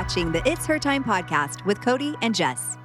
watching the It's Her Time podcast with Cody and Jess.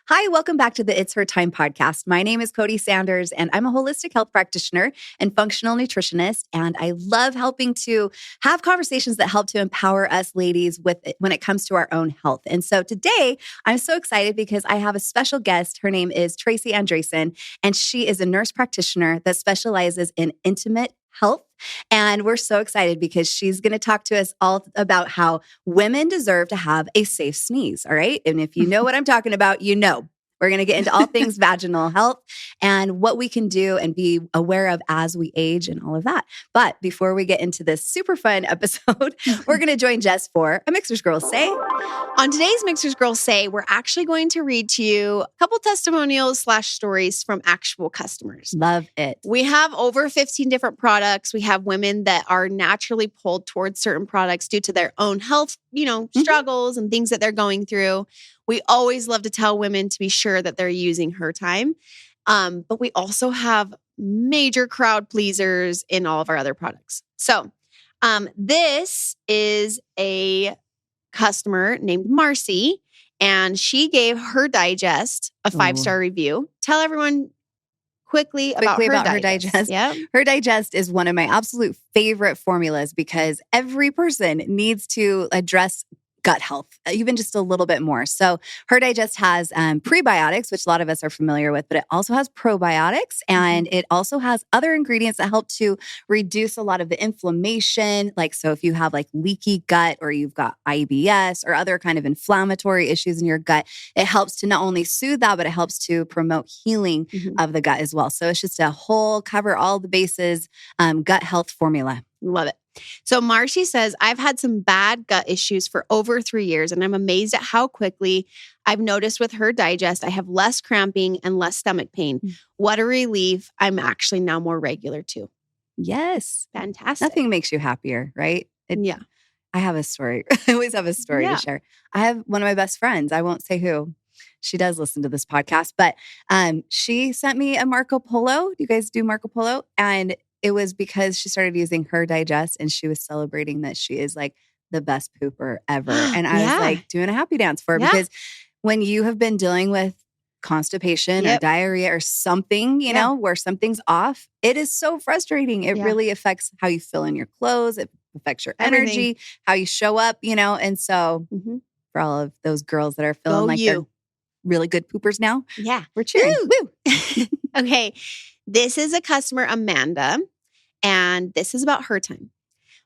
Hi, welcome back to the It's Her Time podcast. My name is Cody Sanders, and I'm a holistic health practitioner and functional nutritionist. And I love helping to have conversations that help to empower us ladies when it comes to our own health. And so today, I'm so excited because I have a special guest. Her name is Traci Andreason, and she is a nurse practitioner that specializes in intimate health. And we're so excited because she's going to talk to us all about how women deserve to have a safe sneeze. All right. And if you know what I'm talking about, you know. We're going to get into all things vaginal health and what we can do and be aware of as we age and all of that. But before we get into this super fun episode, we're going to join Jess for a Mixers Girls Say. On today's Mixers Girls Say, we're actually going to read to you a couple testimonials / stories from actual customers. Love it. We have over 15 different products. We have women that are naturally pulled towards certain products due to their own health, struggles and things that they're going through. We always love to tell women to be sure that they're using Her Time. But we also have major crowd pleasers in all of our other products. So this is a customer named Marcy, and she gave Her Digest a 5-star review. Tell everyone quickly about Her Digest. Yep. Her Digest is one of my absolute favorite formulas because every person needs to address gut health, even just a little bit more. So Her Digest has prebiotics, which a lot of us are familiar with, but it also has probiotics, and it also has other ingredients that help to reduce a lot of the inflammation. Like, so if you have like leaky gut or you've got IBS or other kind of inflammatory issues in your gut, it helps to not only soothe that, but it helps to promote healing of the gut as well. So it's just a whole cover all the bases gut health formula. Love it. So Marcy says, I've had some bad gut issues for over 3 years, and I'm amazed at how quickly I've noticed with Her Digest, I have less cramping and less stomach pain. What a relief. I'm actually now more regular too. Yes. Fantastic. Nothing makes you happier, right? Yeah. I have a story. I always have a story to share. I have one of my best friends. I won't say who. She does listen to this podcast, but she sent me a Marco Polo. Do you guys do Marco Polo? And it was because she started using Her Digest and she was celebrating that she is like the best pooper ever. And I was like doing a happy dance for her because when you have been dealing with constipation or diarrhea or something, you know, where something's off, it is so frustrating. It really affects how you feel in your clothes. It affects your energy, how you show up, And so for all of those girls that are feeling they're really good poopers now, we're cheering. Woo! Okay. This is a customer, Amanda, and this is about Her Time.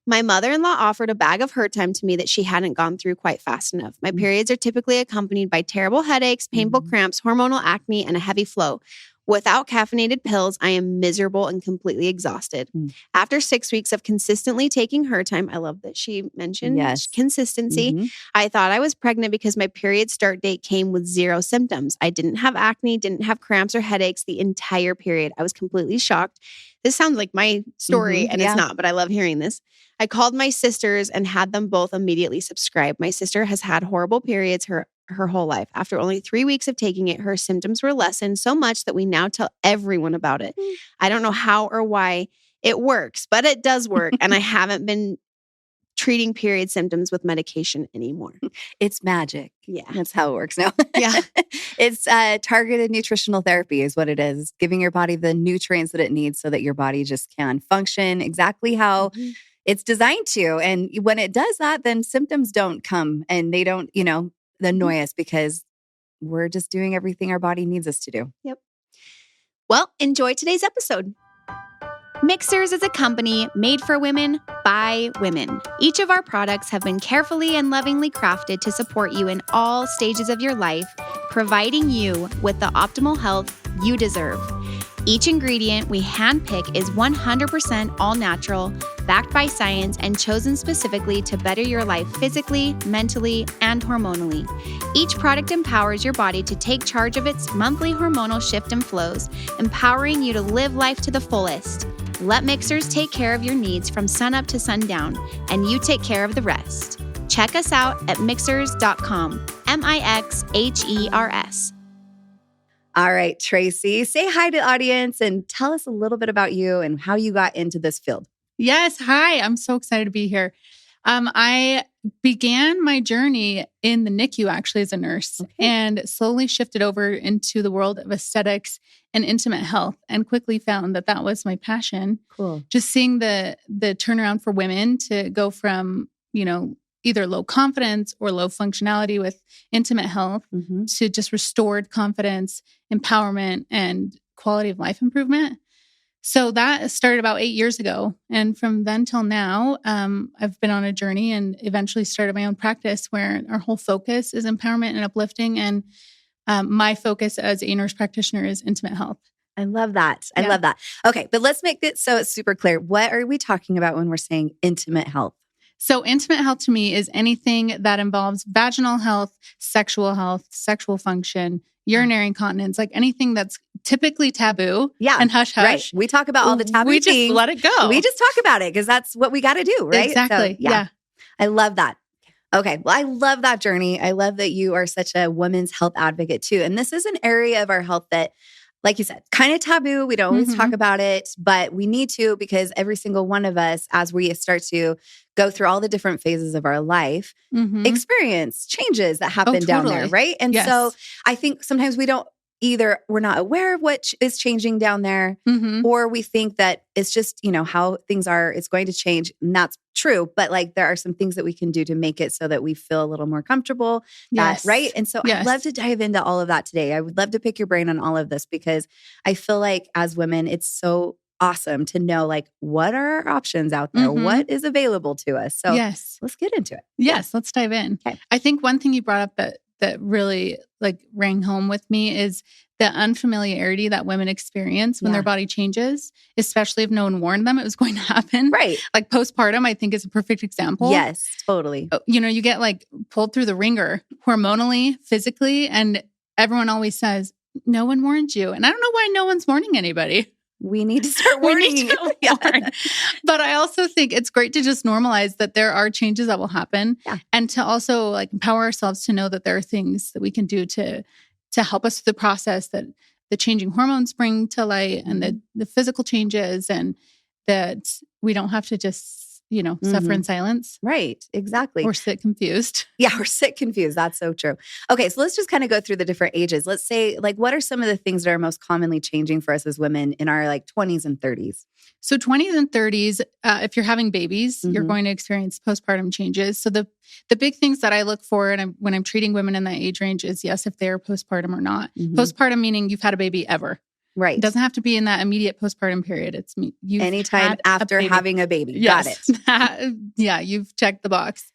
My mother-in-law offered a bag of Her Time to me that she hadn't gone through quite fast enough. My periods are typically accompanied by terrible headaches, painful cramps, hormonal acne, and a heavy flow. Without caffeinated pills, I am miserable and completely exhausted. After 6 weeks of consistently taking Her Time, I love that she mentioned consistency. I thought I was pregnant because my period start date came with 0 symptoms. I didn't have acne, didn't have cramps or headaches the entire period. I was completely shocked. This sounds like my story, and it's not, but I love hearing this. I called my sisters and had them both immediately subscribe. My sister has had horrible periods her whole life. After only 3 weeks of taking it, her symptoms were lessened so much that we now tell everyone about it. I don't know how or why it works, but it does work. And I haven't been treating period symptoms with medication anymore. It's magic. Yeah. That's how it works now. Yeah. It's targeted nutritional therapy is what it is. Giving your body the nutrients that it needs so that your body just can function exactly how it's designed to. And when it does that, then symptoms don't come and they don't, annoy us because we're just doing everything our body needs us to do. Yep. Well, enjoy today's episode. Mixers is a company made for women by women. Each of our products have been carefully and lovingly crafted to support you in all stages of your life, providing you with the optimal health you deserve. Each ingredient we handpick is 100% all natural, backed by science, and chosen specifically to better your life physically, mentally, and hormonally. Each product empowers your body to take charge of its monthly hormonal shift and flows, empowering you to live life to the fullest. Let Mixers take care of your needs from sunup to sundown, and you take care of the rest. Check us out at mixers.com, MIXHERS. All right, Traci, say hi to the audience and tell us a little bit about you and how you got into this field. Yes. Hi. I'm so excited to be here. I began my journey in the NICU actually as a nurse and slowly shifted over into the world of aesthetics and intimate health and quickly found that that was my passion. Cool. Just seeing the turnaround for women to go from, either low confidence or low functionality with intimate health to just restored confidence, empowerment, and quality of life improvement. So that started about 8 years ago. And from then till now, I've been on a journey and eventually started my own practice where our whole focus is empowerment and uplifting. And my focus as a nurse practitioner is intimate health. I love that. I love that. Okay, but let's make it so it's super clear. What are we talking about when we're saying intimate health? So intimate health to me is anything that involves vaginal health, sexual function, urinary incontinence, like anything that's typically taboo and hush-hush. Right. We talk about all the taboo things. We just let it go. We just talk about it because that's what we got to do, right? Exactly. So, yeah. I love that. Okay. Well, I love that journey. I love that you are such a women's health advocate too. And this is an area of our health that, like you said, kind of taboo. We don't always talk about it, but we need to because every single one of us, as we start to go through all the different phases of our life, experience changes that happen down there, right? And so I think sometimes we don't either, we're not aware of what is changing down there, or we think that it's just, how things are, it's going to change. And that's true. But like, there are some things that we can do to make it so that we feel a little more comfortable. Right. And so I'd love to dive into all of that today. I would love to pick your brain on all of this because I feel like as women, it's so awesome to know like, what are our options out there? What is available to us? So let's get into it. Yes. Let's dive in. Okay. I think one thing you brought up that really like rang home with me is the unfamiliarity that women experience when their body changes, especially if no one warned them it was going to happen. Right. Like postpartum, I think is a perfect example. Yes, totally. You get like pulled through the ringer hormonally, physically, and everyone always says, no one warned you. And I don't know why no one's warning anybody. We need to start warning. But I also think it's great to just normalize that there are changes that will happen and to also like empower ourselves to know that there are things that we can do to help us through the process that the changing hormones bring to light and the physical changes and that we don't have to just, suffer in silence. Right. Exactly. Or sit confused. Yeah. Or sit confused. That's so true. Okay. So let's just kind of go through the different ages. Let's say like, what are some of the things that are most commonly changing for us as women in our like 20s and 30s? So 20s and 30s, if you're having babies, you're going to experience postpartum changes. So the big things that I look for when I'm treating women in that age range is yes, if they're postpartum or not. Postpartum meaning you've had a baby ever. Right. It doesn't have to be in that immediate postpartum period. It's anytime after having a baby. Yes. Got it. Yeah, you've checked the box.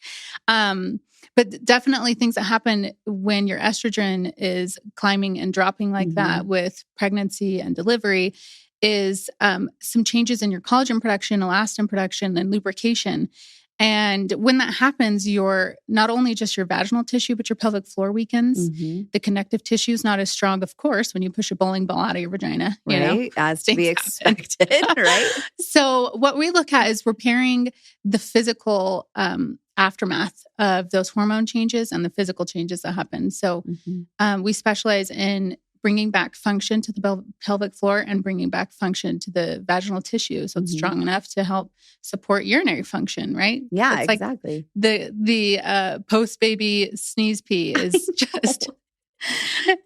But definitely things that happen when your estrogen is climbing and dropping like that with pregnancy and delivery is some changes in your collagen production, elastin production, and lubrication. And when that happens, your not only just your vaginal tissue, but your pelvic floor weakens. The connective tissue is not as strong, of course, when you push a bowling ball out of your vagina. Right, as to be expected, right? So what we look at is repairing the physical aftermath of those hormone changes and the physical changes that happen. So we specialize in bringing back function to the pelvic floor and bringing back function to the vaginal tissue. So it's strong enough to help support urinary function, right? Yeah, it's exactly. Like the post-baby sneeze pee is just,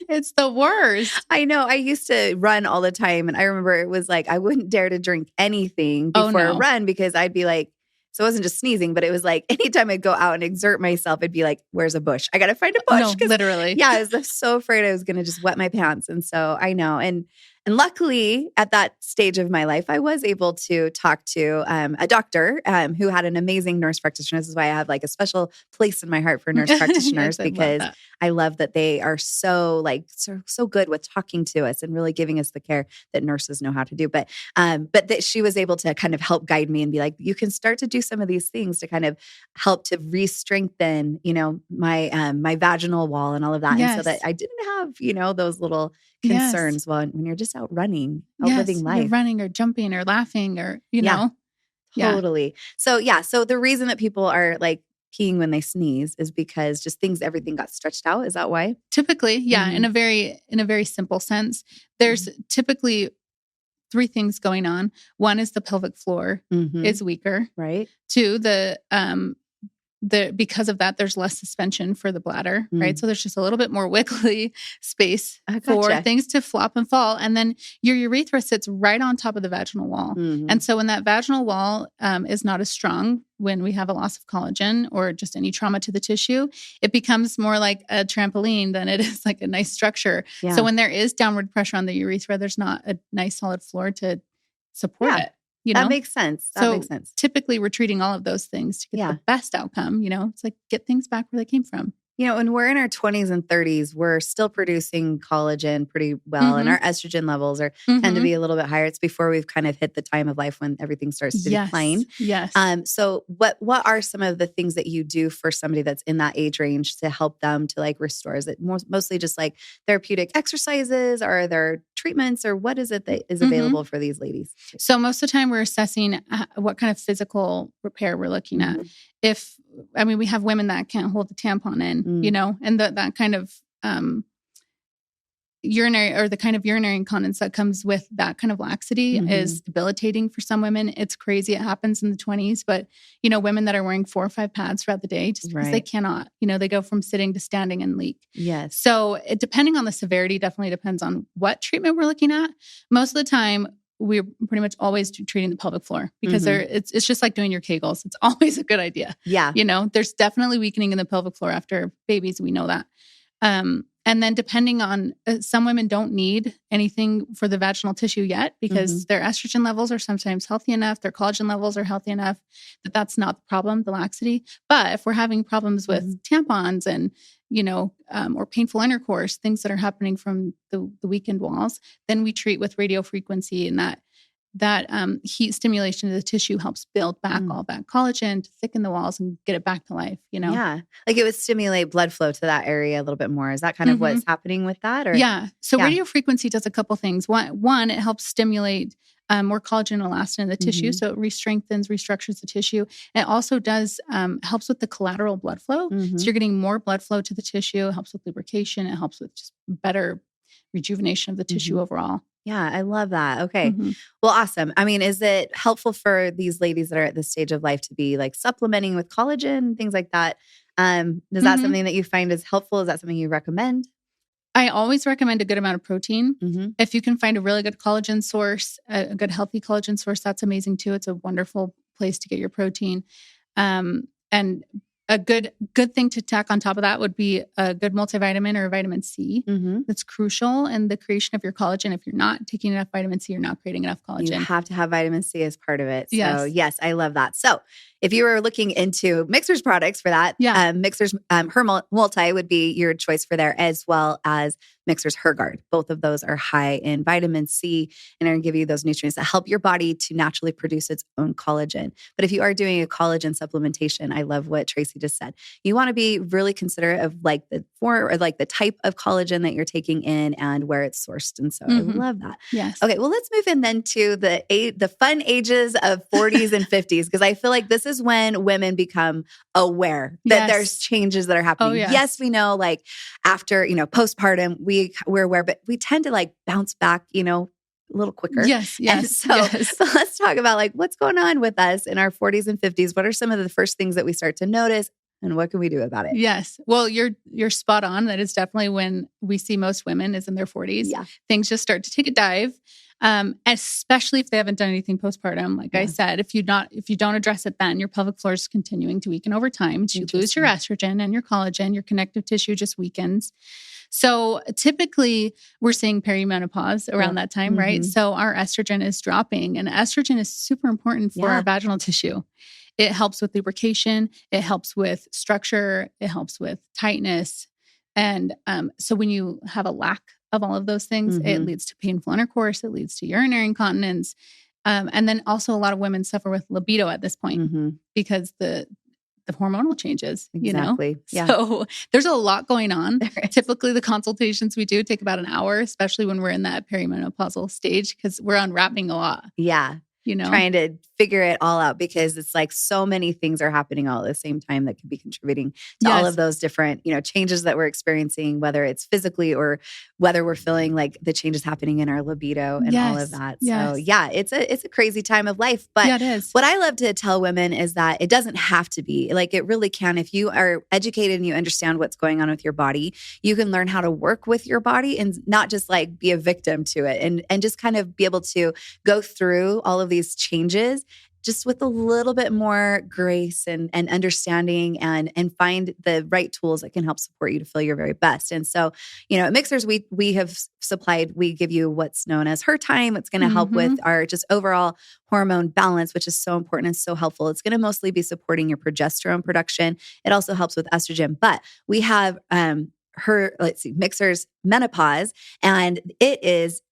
it's the worst. I know. I used to run all the time. And I remember it was like, I wouldn't dare to drink anything before a run because I'd be like, so it wasn't just sneezing, but it was like anytime I'd go out and exert myself, it'd be like, where's a bush? I got to find a bush. No, literally. Yeah, I was so afraid I was going to just wet my pants. And so I know. And luckily at that stage of my life, I was able to talk to a doctor who had an amazing nurse practitioner. This is why I have like a special place in my heart for nurse practitioners because I love that they are so good with talking to us and really giving us the care that nurses know how to do. But that she was able to kind of help guide me and be like, you can start to do some of these things to kind of help to re-strengthen, my vaginal wall and all of that. And so that I didn't have, those little concerns when you're just out running, living life. You're running or jumping or laughing or, know. Totally. So, so the reason that people are like peeing when they sneeze is because just everything got stretched out. Is that why? Typically, in a very simple sense. There's typically three things going on. One is the pelvic floor is weaker. Right. 2, because of that, there's less suspension for the bladder, right? So there's just a little bit more wiggly space for things to flop and fall. And then your urethra sits right on top of the vaginal wall. And so when that vaginal wall is not as strong, when we have a loss of collagen or just any trauma to the tissue, it becomes more like a trampoline than it is like a nice structure. Yeah. So when there is downward pressure on the urethra, there's not a nice solid floor to support it. You know? That makes sense. That makes sense. Typically we're treating all of those things to get the best outcome. You know, it's like get things back where they came from. You know, when we're in our 20s and 30s, we're still producing collagen pretty well. And our estrogen levels tend to be a little bit higher. It's before we've kind of hit the time of life when everything starts to decline. Yes. So what are some of the things that you do for somebody that's in that age range to help them to like restore? Is it mostly just like therapeutic exercises? Or are there treatments? Or what is it that is available for these ladies? So most of the time we're assessing what kind of physical repair we're looking at. We have women that can't hold the tampon in, you know, and that kind of urinary or the kind of urinary incontinence that comes with that kind of laxity is debilitating for some women. It's crazy. It happens in the 20s, but you know, women that are wearing 4 or 5 pads throughout the day just because they cannot, you know, they go from sitting to standing and leak. Yes. So depending on the severity, definitely depends on what treatment we're looking at. Most of the time, we're pretty much always treating the pelvic floor because it's just like doing your Kegels. It's always a good idea. Yeah. You know, there's definitely weakening in the pelvic floor after babies. We know that. And then depending on some women don't need anything for the vaginal tissue yet because their estrogen levels are sometimes healthy enough. Their collagen levels are healthy enough that's not the problem, the laxity. But if we're having problems with tampons and, you know, or painful intercourse, things that are happening from the weakened walls, then we treat with radio frequency, and that heat stimulation of the tissue helps build back all that collagen to thicken the walls and get it back to life, you know? Yeah. Like it would stimulate blood flow to that area a little bit more. Is that kind of what's happening with that? Or? Yeah. So radio frequency does a couple things. One, it helps stimulate more collagen and elastin in the tissue. So it re-strengthens, restructures the tissue. It also does, helps with the collateral blood flow. So you're getting more blood flow to the tissue. It helps with lubrication. It helps with just better rejuvenation of the tissue overall. Yeah, I love that. Okay. Well, awesome. I mean, is it helpful for these ladies that are at this stage of life to be like supplementing with collagen, things like that? Is that something that you find is helpful? Is that something you recommend? I always recommend a good amount of protein. If you can find a really good collagen source, a good healthy collagen source, that's amazing too. It's a wonderful place to get your protein. And a good thing to tack on top of that would be a good multivitamin or vitamin C. That's crucial in the creation of your collagen. If you're not taking enough vitamin C, you're not creating enough collagen. You have to have vitamin C as part of it. So yes, I love that. So if you were looking into Mixer's products for that, Mixer's Her Multi would be your choice for there, as well as Mixer's HerGuard. Both of those are high in vitamin C and are going to give you those nutrients that help your body to naturally produce its own collagen. But if you are doing a collagen supplementation, I love what Traci just said. You want to be really considerate of like the type of collagen that you're taking in and where it's sourced. And so I love that. Yes. Okay, well, let's move in then to the fun ages of 40s and 50s, because I feel like this is when women become aware that there's changes that are happening. Oh, yes, we know like after, you know, postpartum, we're aware, but we tend to like bounce back, you know, a little quicker. Yes. And so let's talk about like what's going on with us in our 40s and 50s. What are some of the first things that we start to notice and what can we do about it? Yes. Well, you're spot on. That is definitely when we see most women is in their 40s. Yeah. Things just start to take a dive. Especially if they haven't done anything postpartum. Like I said, if you don't address it then, your pelvic floor is continuing to weaken over time. You lose your estrogen and your collagen, your connective tissue just weakens. So typically we're seeing perimenopause around that time, right? So our estrogen is dropping, and estrogen is super important for our vaginal tissue. It helps with lubrication. It helps with structure. It helps with tightness. And so when you have a lack of all of those things, it leads to painful intercourse. It leads to urinary incontinence. And then also a lot of women suffer with libido at this point because the hormonal changes, you know? Yeah. So there's a lot going on. Typically the consultations we do take about an hour, especially when we're in that perimenopausal stage, because we're unwrapping a lot. Yeah. trying to figure it all out, because it's like so many things are happening all at the same time that could be contributing to all of those different, changes that we're experiencing, whether it's physically or whether we're feeling like the changes happening in our libido and all of that. So yeah, it's a crazy time of life. But it is. What I love to tell women is that it doesn't have to be. Like, it really can. If you are educated and you understand what's going on with your body, you can learn how to work with your body and not just like be a victim to it, and just kind of be able to go through all of these changes just with a little bit more grace and understanding, and find the right tools that can help support you to feel your very best. And so, at Mixers, we have supplied, we give you what's known as Her Time. It's going to help with our just overall hormone balance, which is so important and so helpful. It's going to mostly be supporting your progesterone production. It also helps with estrogen, but we have Mixers Menopause, and it is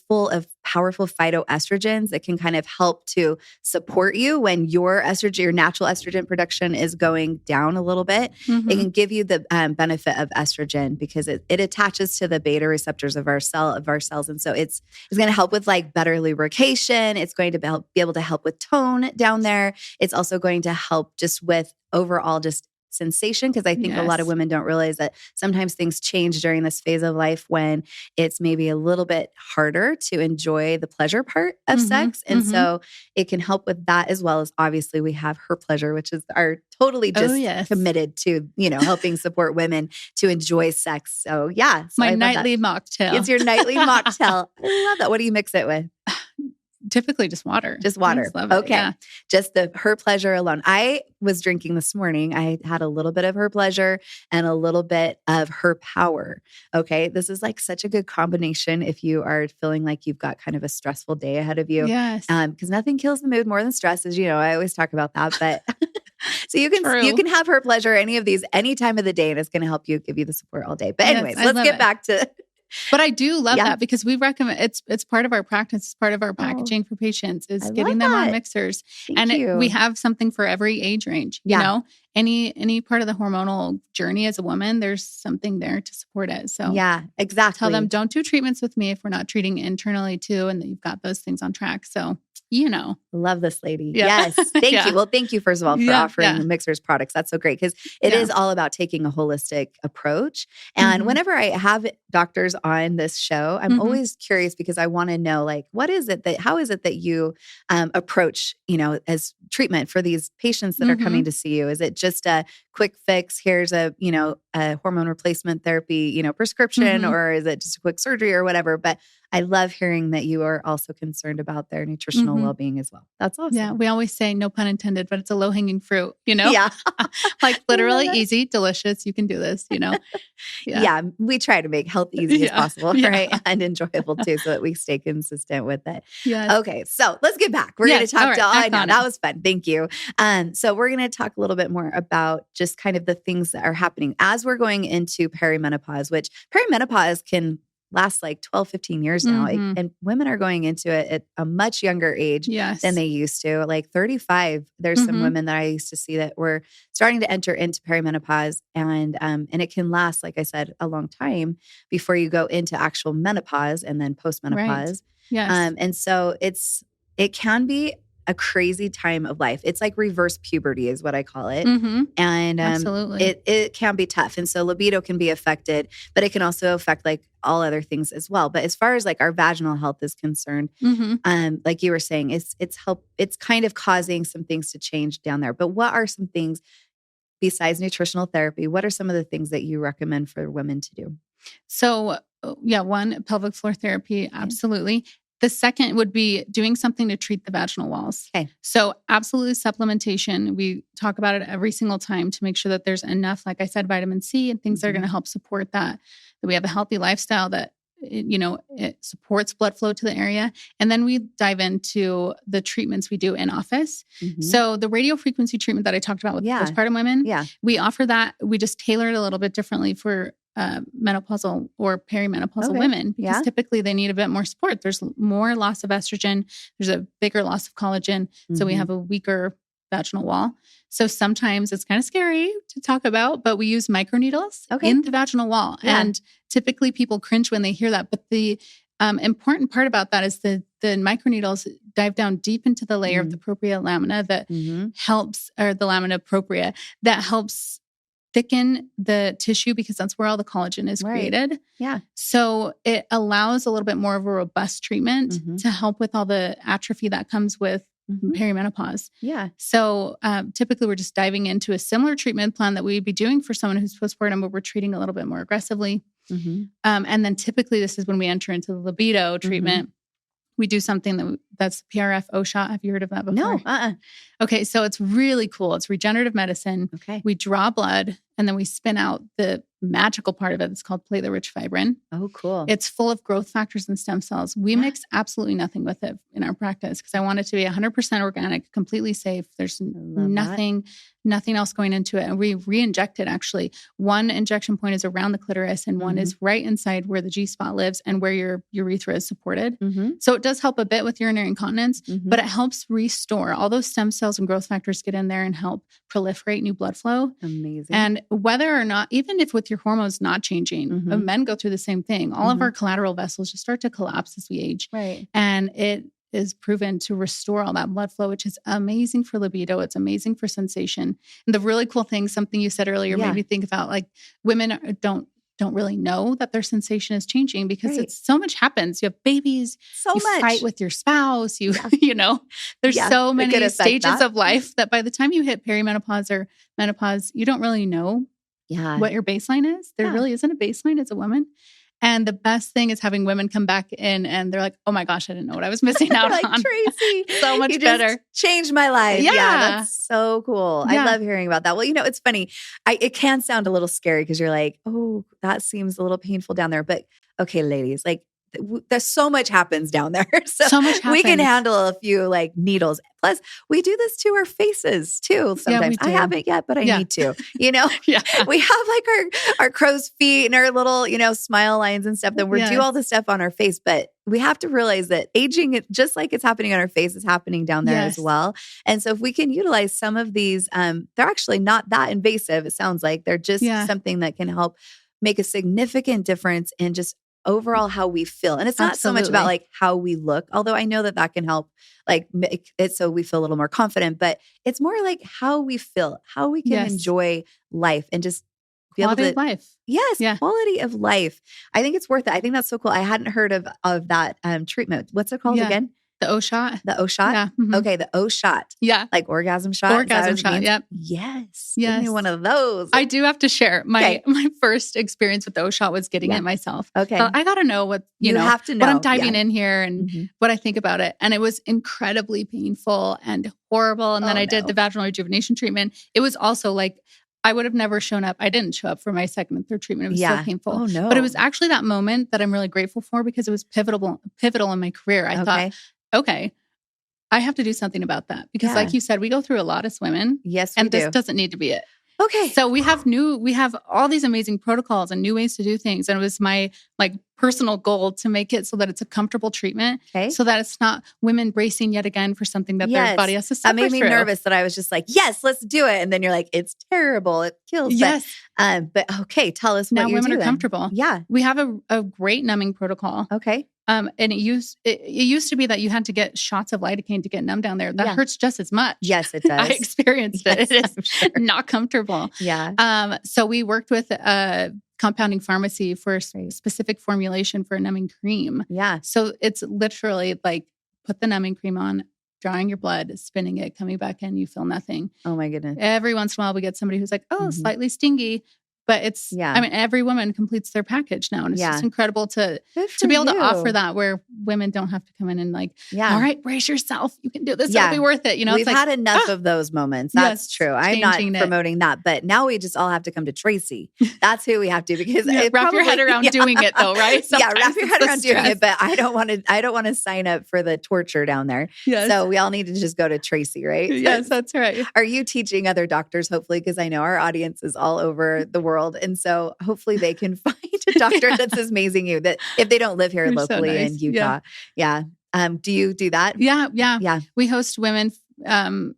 full of powerful phytoestrogens that can kind of help to support you when your natural estrogen production is going down a little bit. It can give you the benefit of estrogen because it attaches to the beta receptors of our cells. And so it's going to help with like better lubrication. It's going to be able to help with tone down there. It's also going to help just with overall just sensation, because I think a lot of women don't realize that sometimes things change during this phase of life when it's maybe a little bit harder to enjoy the pleasure part of sex. And so it can help with that, as well as obviously we have Her Pleasure, which is our totally just committed to, helping support women to enjoy sex. So yeah. So my nightly mocktail. It's your nightly mocktail. I love that. What do you mix it with? Typically just water. Just water. Okay. Yeah. Just the Her Pleasure alone. I was drinking this morning. I had a little bit of Her Pleasure and a little bit of Her Power. Okay. This is like such a good combination if you are feeling like you've got kind of a stressful day ahead of you. Yes. Because nothing kills the mood more than stress, as you know. I always talk about that. But so you can have Her Pleasure, any of these, any time of the day, and it's going to help you, give you the support all day. But anyways, let's get back to... But I do love that, because we recommend it's part of our practice. It's part of our packaging for patients is getting them on Mixers. We have something for every age range. You know, any part of the hormonal journey as a woman, there's something there to support it. So yeah, exactly. Tell them, don't do treatments with me if we're not treating internally too, and that you've got those things on track. So love this lady. Yeah. Yes. Thank you. Well, thank you, first of all, for offering Mixers products. That's so great, because it is all about taking a holistic approach. And whenever I have doctors on this show, I'm always curious, because I want to know, like, how is it that you approach, as treatment for these patients that are coming to see you? Is it just a quick fix? Here's a hormone replacement therapy, prescription, or is it just a quick surgery or whatever? But I love hearing that you are also concerned about their nutritional well-being as well. That's awesome. Yeah. We always say, no pun intended, but it's a low-hanging fruit, Yeah. Like literally easy, delicious. You can do this, Yeah. We try to make health easy as possible, right? And enjoyable too, so that we stay consistent with it. Yes. Okay. So let's get back. We're going to talk that was fun. Thank you. So we're going to talk a little bit more about just kind of the things that are happening as we're going into perimenopause, which perimenopause can last like 12, 15 years now. And women are going into it at a much younger age than they used to. Like 35, there's some women that I used to see that were starting to enter into perimenopause. And it can last, like I said, a long time before you go into actual menopause and then postmenopause. Right. Yes. And so it can be a crazy time of life. It's like reverse puberty is what I call it. And absolutely, it can be tough. And so libido can be affected, but it can also affect like all other things as well. But as far as like our vaginal health is concerned, like you were saying, it's kind of causing some things to change down there. But what are some things besides nutritional therapy? What are some of the things that you recommend for women to do? So one, pelvic floor therapy. Absolutely. The second would be doing something to treat the vaginal walls. Okay. So absolutely supplementation. We talk about it every single time to make sure that there's enough, like I said, vitamin C and things that are going to help support that we have a healthy lifestyle that, it supports blood flow to the area. And then we dive into the treatments we do in office. So the radio frequency treatment that I talked about with postpartum women, we offer that. We just tailor it a little bit differently for menopausal or perimenopausal women, because typically they need a bit more support. There's more loss of estrogen. There's a bigger loss of collagen. So we have a weaker vaginal wall. So sometimes it's kind of scary to talk about, but we use microneedles in the vaginal wall. And typically people cringe when they hear that. But the important part about that is the microneedles dive down deep into the layer of the propria lamina that helps, or the lamina propria, that helps thicken the tissue because that's where all the collagen is created. Yeah. So it allows a little bit more of a robust treatment to help with all the atrophy that comes with perimenopause. Yeah. So typically we're just diving into a similar treatment plan that we'd be doing for someone who's postpartum, but we're treating a little bit more aggressively. And then typically this is when we enter into the libido treatment. We do something that's PRF O-shot. Have you heard of that before? No. Okay. So it's really cool. It's regenerative medicine. Okay. We draw blood and then we spin out the magical part of it. It's called platelet-rich fibrin. Oh, cool. It's full of growth factors and stem cells. We mix absolutely nothing with it in our practice because I want it to be 100% organic, completely safe. There's nothing else going into it. And we re-inject it actually. One injection point is around the clitoris and one is right inside where the G-spot lives and where your urethra is supported. So it does help a bit with urinary incontinence, but it helps restore all those stem cells and growth factors get in there and help proliferate new blood flow. Amazing. And whether or not, even if with your hormones not changing, men go through the same thing. All of our collateral vessels just start to collapse as we age. Right. And it is proven to restore all that blood flow, which is amazing for libido. It's amazing for sensation. And the really cool thing, something you said earlier made me think about, like, women don't really know that their sensation is changing because it's so much happens. You have babies, you fight with your spouse, you know, there's so many stages of life that by the time you hit perimenopause or menopause, you don't really know what your baseline is. There really isn't a baseline as a woman. And the best thing is having women come back in and they're like, oh my gosh, I didn't know what I was missing out like, on. Traci, so much better. Changed my life. Yeah. That's so cool. I love hearing about that. Well, you know, it's funny. It can sound a little scary because you're like, oh, that seems a little painful down there. But okay, ladies, like, there's so much happens down there. So much happens. We can handle a few like needles. Plus, we do this to our faces too. Sometimes I haven't yet, but I need to. You know, we have like our crow's feet and our little, you know, smile lines and stuff. Then we do all this stuff on our face, but we have to realize that aging, just like it's happening on our face, is happening down there as well. And so, if we can utilize some of these, they're actually not that invasive. It sounds like they're just something that can help make a significant difference in just overall how we feel. And it's not so much about like how we look, although I know that that can help like make it so we feel a little more confident, but it's more like how we feel, how we can enjoy life and just be quality able to of life. Yes, quality of life. I think it's worth it. I think that's so cool. I hadn't heard of that treatment. What's it called again? The O-shot. The O-shot? Yeah. Okay, the O-shot. Yeah. Like orgasm shot? Orgasm shot, yep. Yes. Give me one of those. I do have to share. My first experience with the O-shot was getting it myself. Okay. So I got to know what, you know, have to know what I'm diving in here and what I think about it. And it was incredibly painful and horrible. And then I did the vaginal rejuvenation treatment. It was also like, I would have never shown up. I didn't show up for my second and third treatment. It was so painful. Oh, no. But it was actually that moment that I'm really grateful for because it was pivotal in my career. I thought, okay, I have to do something about that because like you said, we go through a lot as women. Yes, we do. This doesn't need to be it. Okay. So we have all these amazing protocols and new ways to do things. And it was my like personal goal to make it so that it's a comfortable treatment so that it's not women bracing yet again for something that their body has to suffer through. That made me nervous that I was just like, yes, let's do it. And then you're like, it's terrible. It kills. Yes. But okay, tell us what you're doing. Now women are comfortable. Yeah. We have a great numbing protocol. Okay. And it used to be that you had to get shots of lidocaine to get numb down there. That hurts just as much. Yes, it does. I experienced it. It is not comfortable. Yeah. So we worked with a compounding pharmacy for a specific formulation for a numbing cream. Yeah. So it's literally like put the numbing cream on, drawing your blood, spinning it, coming back in, you feel nothing. Oh my goodness. Every once in a while we get somebody who's like, oh, slightly stingy. But it's, I mean, every woman completes their package now. And it's just incredible to be able to offer that where women don't have to come in and like, all right, brace yourself. You can do this. It'll be worth it. You know, we've had enough of those moments. That's true. I'm not promoting that, but now we just all have to come to Traci. That's who we have to because wrap your head around doing it though, right? Sometimes wrap your head around doing it, but I don't want to sign up for the torture down there. Yes. So we all need to just go to Traci, right? Yes, that's right. Are you teaching other doctors, hopefully? Because I know our audience is all over the world. And so hopefully they can find a doctor that's as amazing you that if they don't live here locally in Utah. Yeah. Do you do that? Yeah. We host women, and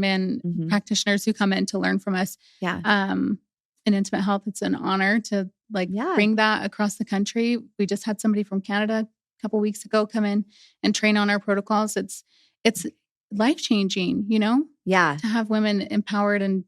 men practitioners who come in to learn from us. Yeah. In intimate health, it's an honor to bring that across the country. We just had somebody from Canada couple weeks ago come in and train on our protocols. It's life-changing, Yeah. to have women empowered and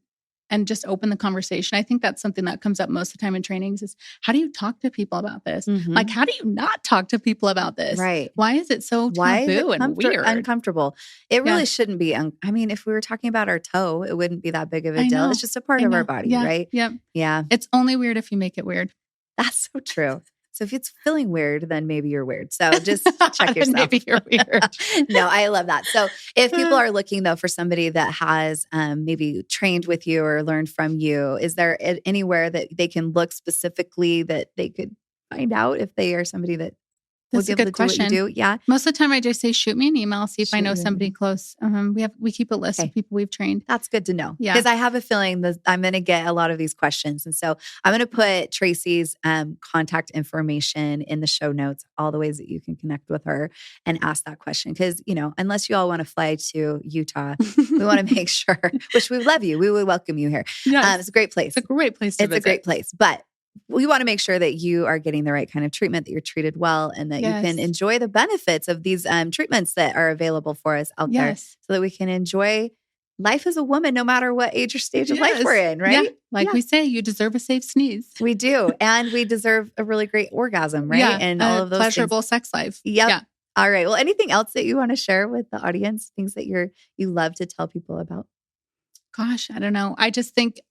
just open the conversation. I think that's something that comes up most of the time in trainings is how do you talk to people about this? Mhm. Like, how do you not talk to people about this? Right. Why is it so taboo and weird? Uncomfortable. It really shouldn't be. I mean, if we were talking about our toe, it wouldn't be that big of a deal. It's just a part of our body, right? Yep. Yeah. It's only weird if you make it weird. That's so true. So if it's feeling weird, then maybe you're weird. So just check yourself. Maybe you're weird. No, I love that. So if people are looking though for somebody that has maybe trained with you or learned from you, is there anywhere that they can look specifically that they could find out if they are somebody that That's a good question. Do what you do? Yeah. Most of the time I just say, shoot me an email, see if I know somebody close. We keep a list of people we've trained. That's good to know. Yeah. Because I have a feeling that I'm going to get a lot of these questions. And so I'm going to put Traci's contact information in the show notes, all the ways that you can connect with her and ask that question. Because, unless you all want to fly to Utah, we want to make sure, which we love you. We would welcome you here. Yes. It's a great place. It's a great place to visit. It's a great place. But we want to make sure that you are getting the right kind of treatment, that you're treated well, and that you can enjoy the benefits of these treatments that are available for us out there so that we can enjoy life as a woman, no matter what age or stage of life we're in, right? Yeah. Like we say, you deserve a safe sneeze. We do. And we deserve a really great orgasm, right? Yeah. And all of those pleasurable sex life. Yep. Yeah. All right. Well, anything else that you want to share with the audience? Things that you love to tell people about? Gosh, I don't know. I just think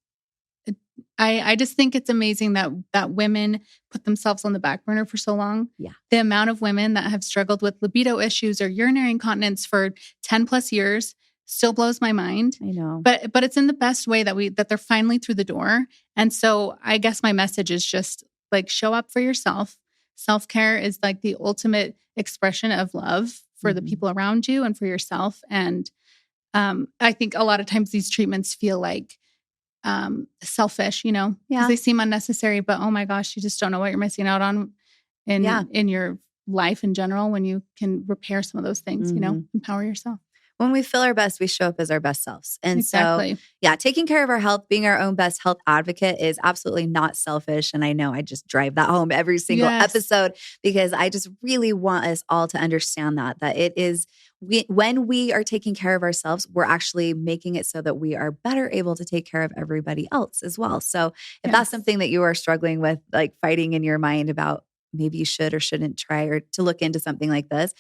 it's amazing that women put themselves on the back burner for so long. Yeah. The amount of women that have struggled with libido issues or urinary incontinence for 10 plus years still blows my mind. I know. But it's in the best way that they're finally through the door. And so I guess my message is just like, show up for yourself. Self-care is like the ultimate expression of love for the people around you and for yourself. And I think a lot of times these treatments feel like selfish, because they seem unnecessary, but oh my gosh, you just don't know what you're missing out on in your life in general when you can repair some of those things, empower yourself. When we feel our best, we show up as our best selves. And so, taking care of our health, being our own best health advocate is absolutely not selfish. And I know I just drive that home every single episode because I just really want us all to understand that it is, when we are taking care of ourselves, we're actually making it so that we are better able to take care of everybody else as well. So if that's something that you are struggling with, like fighting in your mind about maybe you should or shouldn't try or to look into something like this,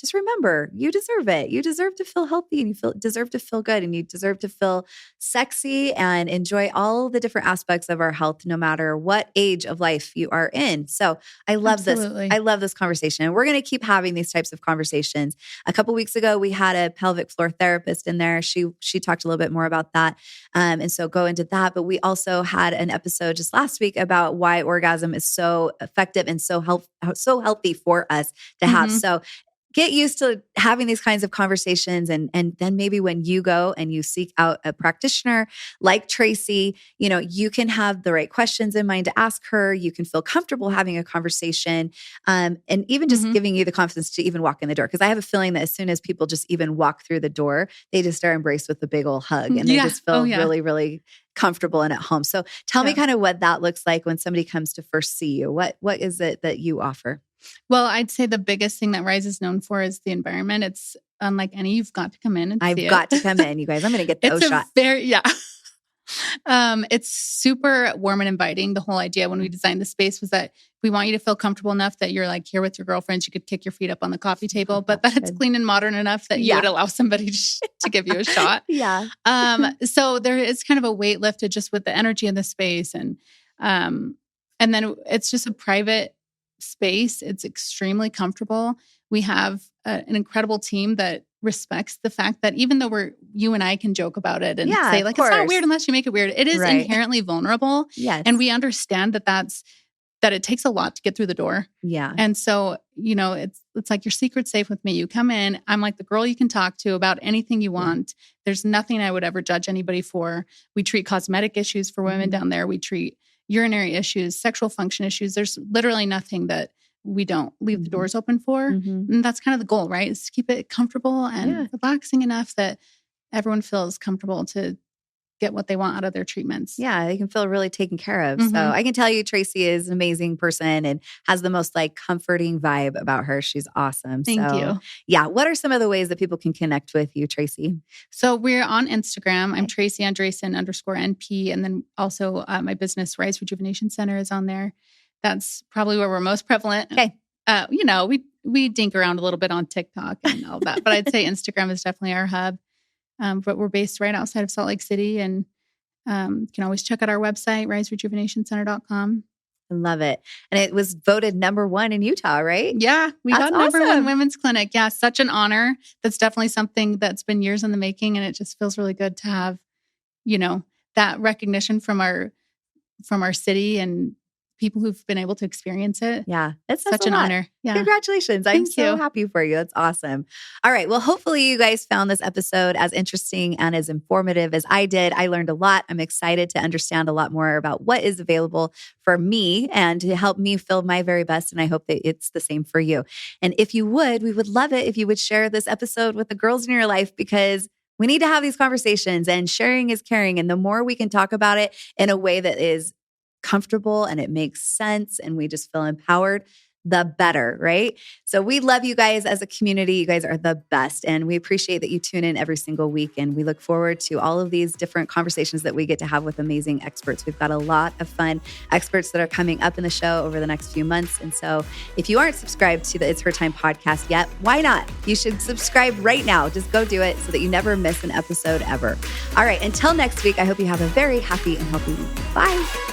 just remember, you deserve it. You deserve to feel healthy and you deserve to feel good and you deserve to feel sexy and enjoy all the different aspects of our health, no matter what age of life you are in. So I love this. I love this conversation. And we're going to keep having these types of conversations. A couple weeks ago, we had a pelvic floor therapist in there. She talked a little bit more about that. And so go into that. But we also had an episode just last week about why orgasm is so effective and so healthy for us to have. So get used to having these kinds of conversations. And then maybe when you go and you seek out a practitioner like Traci, you can have the right questions in mind to ask her. You can feel comfortable having a conversation and even just giving you the confidence to even walk in the door. Because I have a feeling that as soon as people just even walk through the door, they just are embraced with a big old hug and they just feel really, really comfortable and at home. So tell me kind of what that looks like when somebody comes to first see you. What is it that you offer? Well, I'd say the biggest thing that Rise is known for is the environment. It's unlike any. You've got to come in and see it. I've got to come in, you guys. I'm going to get the O-shot. It's super warm and inviting. The whole idea when we designed the space was that we want you to feel comfortable enough that you're like here with your girlfriends. You could kick your feet up on the coffee table, but that it's clean and modern enough that you would allow somebody to give you a shot. So there is kind of a weight lifted just with the energy in the space. And then it's just a private space. It's extremely comfortable. We have an incredible team that respects the fact that even though you and I can joke about it and say like, it's not weird unless you make it weird. It is inherently vulnerable. Yes. And we understand that it takes a lot to get through the door. Yeah. And so, it's like your secret's safe with me. You come in, I'm like the girl you can talk to about anything you want. There's nothing I would ever judge anybody for. We treat cosmetic issues for women down there. We treat urinary issues, sexual function issues. There's literally nothing that we don't leave the doors open for. And that's kind of the goal, right? Is to keep it comfortable and relaxing enough that everyone feels comfortable to get what they want out of their treatments. Yeah, they can feel really taken care of. So I can tell you Traci is an amazing person and has the most like comforting vibe about her. She's awesome. Thank you. Yeah. What are some of the ways that people can connect with you, Traci? So we're on Instagram. I'm Traci Andreason _NP. And then also my business, Rise Rejuvenation Center, is on there. That's probably where we're most prevalent. Okay. We dink around a little bit on TikTok and all that, but I'd say Instagram is definitely our hub. But we're based right outside of Salt Lake City, and you can always check out our website, riserejuvenationcenter.com. I love it. And it was voted #1 in Utah, right? Yeah, we That's got #1 awesome. women's clinic. Yeah, such an honor. That's definitely something that's been years in the making, and it just feels really good to have, that recognition from our city and people who've been able to experience it. Yeah. It's such an honor. Yeah. Congratulations. I'm Thank so you. happy for you. That's awesome. All right. Well, hopefully you guys found this episode as interesting and as informative as I did. I learned a lot. I'm excited to understand a lot more about what is available for me and to help me feel my very best. And I hope that it's the same for you. And if you would, we would love it if you would share this episode with the girls in your life, because we need to have these conversations, and sharing is caring. And the more we can talk about it in a way that is comfortable and it makes sense and we just feel empowered, the better, right? So we love you guys as a community. You guys are the best. And we appreciate that you tune in every single week. And we look forward to all of these different conversations that we get to have with amazing experts. We've got a lot of fun experts that are coming up in the show over the next few months. And so if you aren't subscribed to the It's Her Time podcast yet, why not? You should subscribe right now. Just go do it so that you never miss an episode ever. All right. Until next week, I hope you have a very happy and healthy week. Bye.